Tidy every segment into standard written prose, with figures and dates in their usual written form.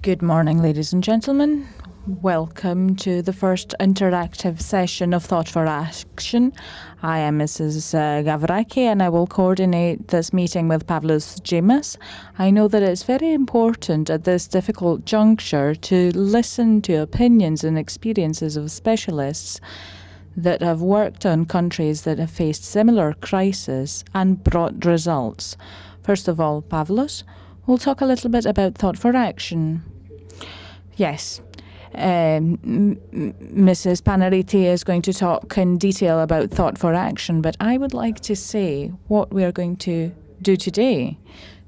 Good morning, ladies and gentlemen. Welcome to the first interactive session of Thought for Action. I am Mrs. Gavraki, and I will coordinate this meeting with Pavlos Gemas. I know that it's very important at this difficult juncture to listen to opinions and experiences of specialists that have worked on countries that have faced similar crises and brought results. First of all, Pavlos will talk a little bit about Thought for Action. Yes. Mrs. Panaritis is going to talk in detail about Thought for Action, but I would like to say what we are going to do today.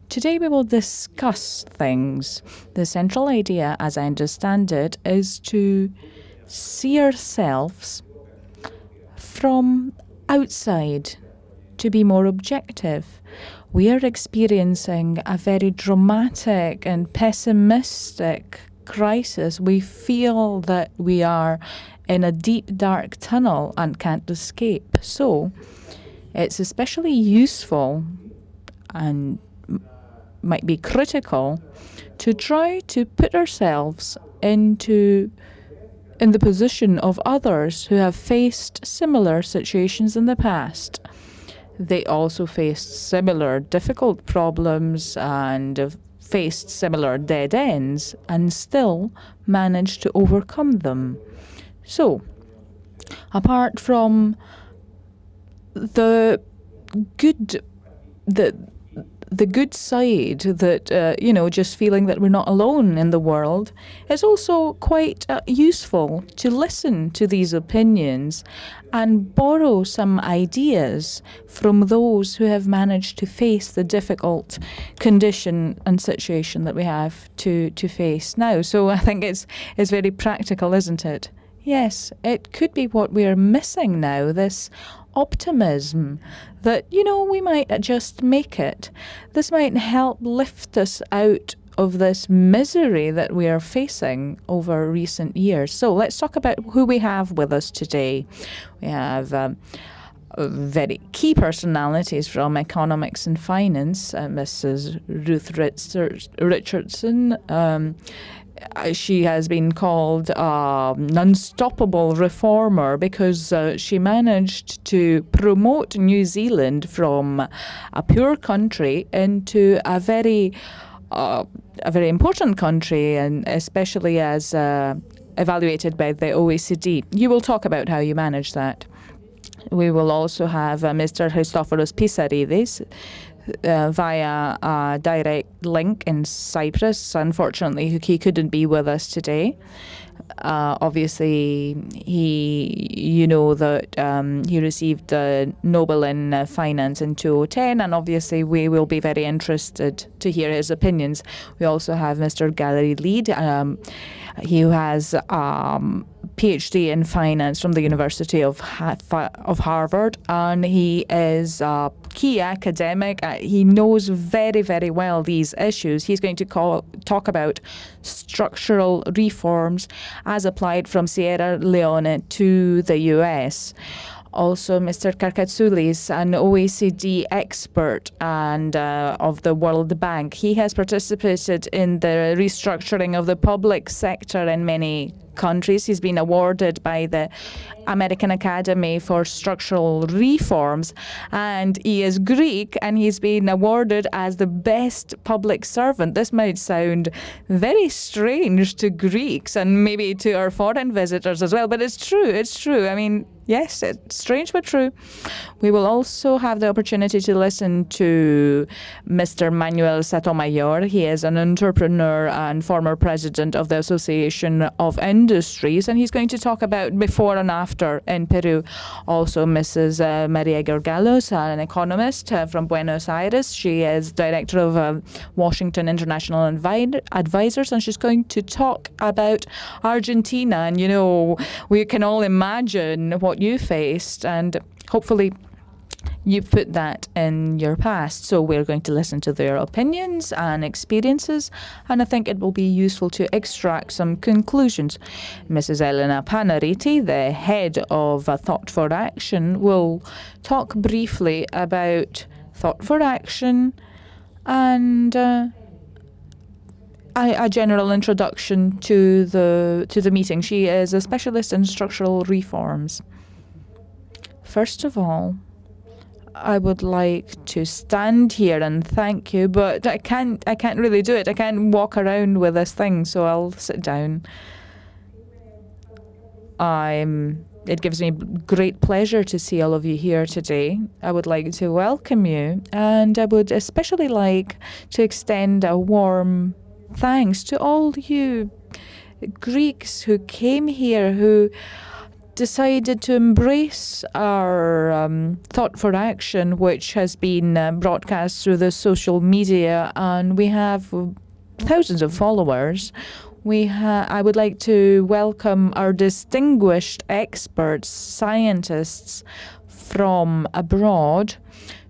Today we will discuss things. The central idea, as I understand it, is to see ourselves from outside, to be more objective. We are experiencing a very dramatic and pessimistic crisis. We feel that we are in a deep, dark tunnel and can't escape. So it's especially useful and might be critical to try to put ourselves in the position of others who have faced similar situations in the past. They also faced similar difficult problems and have faced similar dead ends and still managed to overcome them. So, apart from the good side that, just feeling that we're not alone in the world, it's also quite useful to listen to these opinions and borrow some ideas from those who have managed to face the difficult condition and situation that we have to face now. So I think it's very practical, isn't it? Yes, it could be what we're missing now, this optimism that, we might just make it. This might help lift us out of this misery that we are facing over recent years. So let's talk about who we have with us today. We have very key personalities from economics and finance, Mrs. Ruth Richardson. She has been called an unstoppable reformer because she managed to promote New Zealand from a poor country into a very important country, and especially as evaluated by the OECD. You will talk about how you manage that. We will also have Mr. Christoforos Pisaridis, via a direct link in Cyprus. Unfortunately, he couldn't be with us today. Obviously, he received a Nobel in Finance in 2010, and obviously we will be very interested to hear his opinions. We also have Mr. Gary Lead. He has PhD in finance from the University of Harvard, and he is a key academic. He knows very, very well these issues. He's going to talk about structural reforms as applied from Sierra Leone to the US. Also, Mr. Karkatsoulis, an OECD expert and of the World Bank. He has participated in the restructuring of the public sector in many countries. He's been awarded by the American Academy for Structural Reforms, and he is Greek, and he's been awarded as the best public servant. This might sound very strange to Greeks and maybe to our foreign visitors as well, but it's true. It's true. I mean, yes, it's strange but true. We will also have the opportunity to listen to Mr. Manuel Sotomayor. He is an entrepreneur and former president of the Association of Industries, and he's going to talk about before and after in Peru. Also, Mrs. Maria Georgalos, an economist from Buenos Aires. She is director of Washington International Advisors, and she's going to talk about Argentina. And, we can all imagine what you faced, and hopefully you put that in your past. So we're going to listen to their opinions and experiences, and I think it will be useful to extract some conclusions. Mrs. Elena Panaritis, the head of Thought for Action, will talk briefly about Thought for Action and a general introduction to the meeting. She is a specialist in structural reforms. First of all, I would like to stand here and thank you, but I can't really do it. I can't walk around with this thing, so I'll sit down. It gives me great pleasure to see all of you here today. I would like to welcome you, and I would especially like to extend a warm thanks to all you Greeks who came here, who decided to embrace our T4Action, which has been broadcast through the social media, and we have thousands of followers. I would like to welcome our distinguished experts, scientists from abroad,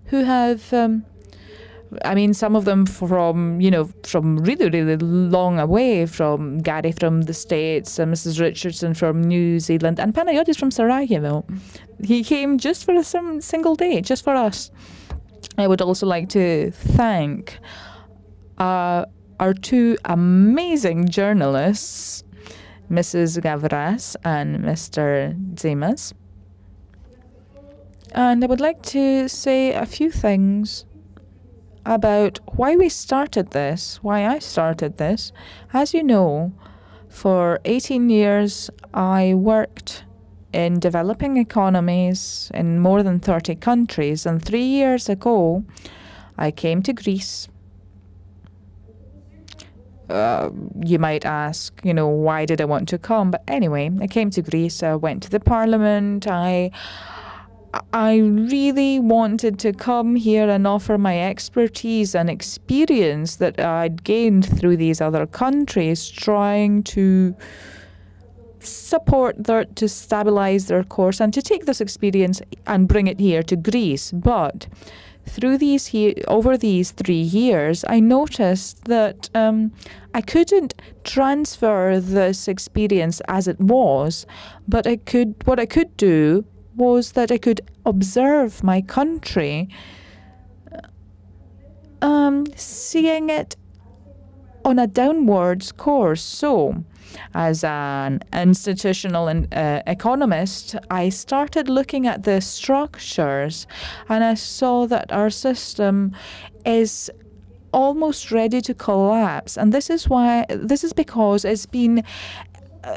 who have, some of them from really, really long away, from Gary from the States, Mrs. Richardson from New Zealand, and Panaritis from Sarajevo. He came just for a single day, just for us. I would also like to thank our two amazing journalists, Mrs. Gavras and Mr. Zemas. And I would like to say a few things about why we started this, why I started this. As you know, for 18 years, I worked in developing economies in more than 30 countries. And 3 years ago, I came to Greece. You might ask, why did I want to come? But anyway, I came to Greece. I went to the parliament. I really wanted to come here and offer my expertise and experience that I'd gained through these other countries, trying to support to stabilize their course and to take this experience and bring it here to Greece. But over these 3 years, I noticed that I couldn't transfer this experience as it was, but what I could do was that I could observe my country, seeing it on a downwards course. So, as an institutional economist, I started looking at the structures, and I saw that our system is almost ready to collapse. And this is because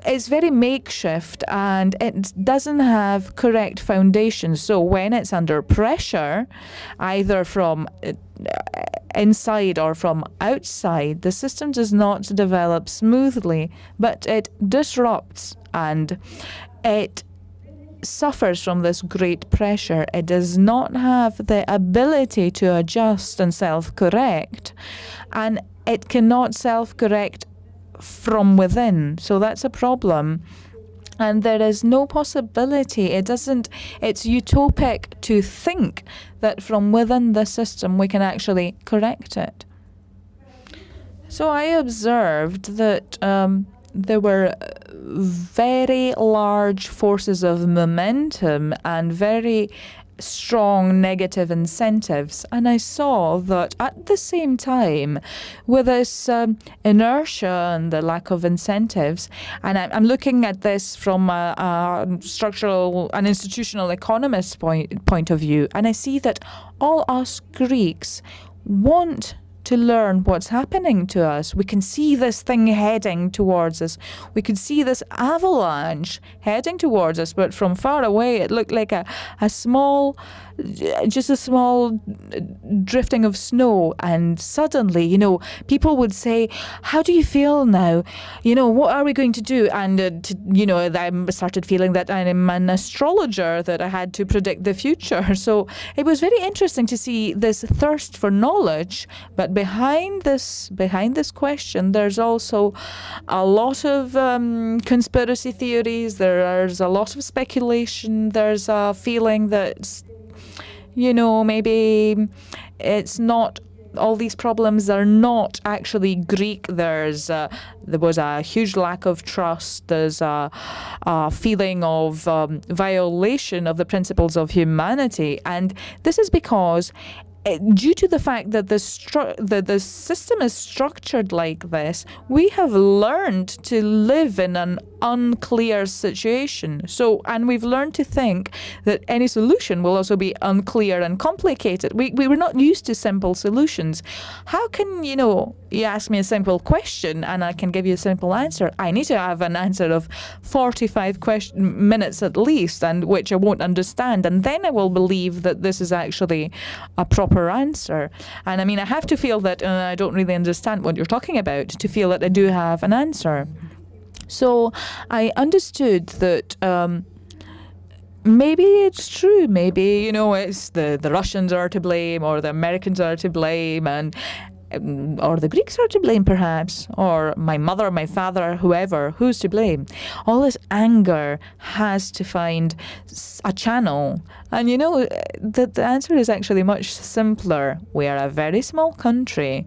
it's very makeshift and it doesn't have correct foundations. So when it's under pressure, either from inside or from outside, the system does not develop smoothly, but it disrupts and it suffers from this great pressure. It does not have the ability to adjust and self-correct, and it cannot self-correct from within. So that's a problem. And there is no possibility. It's utopic to think that from within the system we can actually correct it. So I observed that there were very large forces of momentum and very strong negative incentives. And I saw that at the same time, with this inertia and the lack of incentives, and I'm looking at this from a structural and institutional economist point of view, and I see that all us Greeks want to learn what's happening to us. We can see this thing heading towards us. We could see this avalanche heading towards us, but from far away it looked like a small drifting of snow. And suddenly, people would say, how do you feel now? What are we going to do? And, I started feeling that I'm an astrologer, that I had to predict the future. So it was very interesting to see this thirst for knowledge. But behind this question, there's also a lot of conspiracy theories. There's a lot of speculation. There's a feeling that maybe it's not, all these problems are not actually Greek. There was a huge lack of trust. There's a feeling of violation of the principles of humanity. And this is because due to the fact that the system is structured like this, we have learned to live in an unclear situation. So, and we've learned to think that any solution will also be unclear and complicated. We were not used to simple solutions. How can, you ask me a simple question and I can give you a simple answer? I need to have an answer of 45 minutes at least, and which I won't understand, and then I will believe that this is actually a proper answer. And I mean, I have to feel that I don't really understand what you're talking about to feel that I do have an answer. So I understood that maybe it's true. Maybe, it's the Russians are to blame, or the Americans are to blame, and or the Greeks are to blame, perhaps, or my mother, my father, whoever, who's to blame? All this anger has to find a channel. And the answer is actually much simpler. We are a very small country,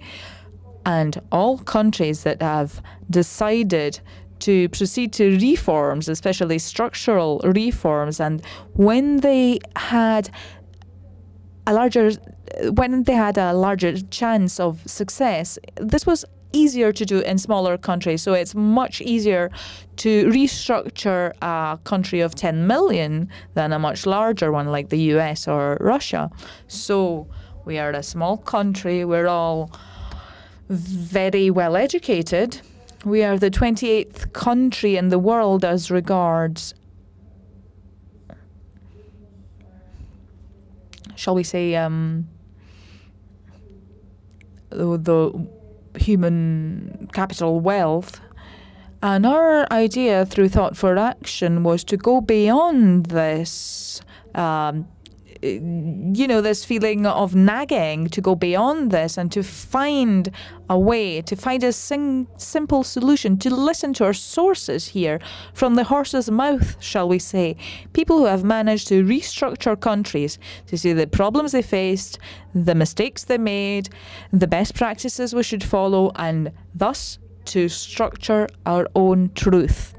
and all countries that have decided to proceed to reforms, especially structural reforms, and when they had a larger chance of success, this was easier to do in smaller countries. So it's much easier to restructure a country of 10 million than a much larger one like the US or Russia. So we are a small country. We're all very well educated. We are the 28th country in the world as regards, shall we say, the human capital wealth. And our idea through T4Action was to go beyond this, this feeling of nagging, to go beyond this and to find a way, to find a simple solution, to listen to our sources here from the horse's mouth, shall we say. People who have managed to restructure countries, to see the problems they faced, the mistakes they made, the best practices we should follow, and thus to structure our own truth.